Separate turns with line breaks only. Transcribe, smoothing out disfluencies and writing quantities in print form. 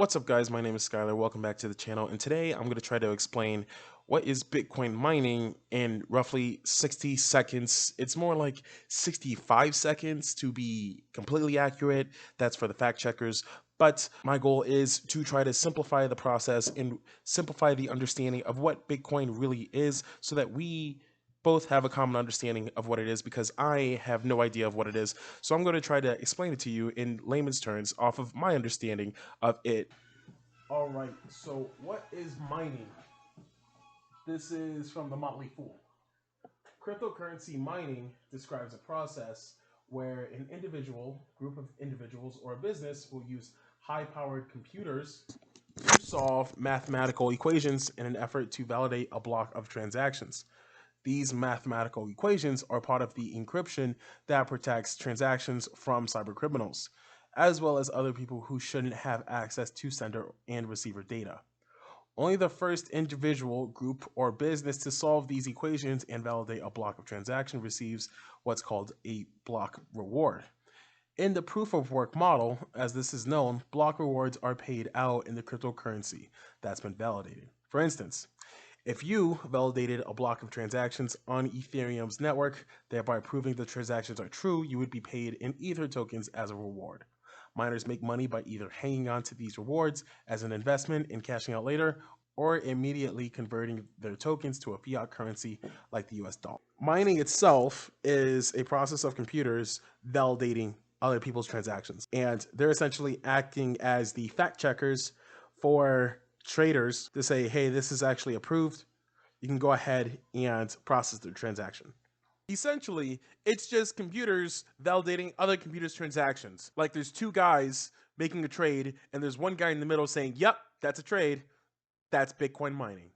What's up, guys? My name is Skylar. Welcome back to the channel. And today I'm going to try to explain what is Bitcoin mining in roughly 60 seconds. It's more like 65 seconds to be completely accurate. That's for the fact checkers. But my goal is to try to simplify the process and simplify the understanding of what Bitcoin really is so that we both have a common understanding of what it is, because I have no idea of what it is. So I'm going to try to explain it to you in layman's terms off of my understanding of it. All right, so what is mining? This is from the Motley Fool. Cryptocurrency mining describes a process where an individual, group of individuals, or a business will use high powered computers to solve mathematical equations in an effort to validate a block of transactions. These mathematical equations are part of the encryption that protects transactions from cybercriminals, as well as other people who shouldn't have access to sender and receiver data. Only the first individual, group, or business to solve these equations and validate a block of transaction receives what's called a block reward. In the proof of work model, as this is known, block rewards are paid out in the cryptocurrency that's been validated. For instance, if you validated a block of transactions on Ethereum's network, thereby proving the transactions are true, you would be paid in Ether tokens as a reward. Miners make money by either hanging on to these rewards as an investment and cashing out later, or immediately converting their tokens to a fiat currency like the US dollar. Mining itself is a process of computers validating other people's transactions, and they're essentially acting as the fact checkers for traders to say, hey, this is actually approved. You can go ahead and process the transaction. Essentially, it's just computers validating other computers' transactions. Like there's two guys making a trade, and there's one guy in the middle saying, yep, that's a trade. That's Bitcoin mining.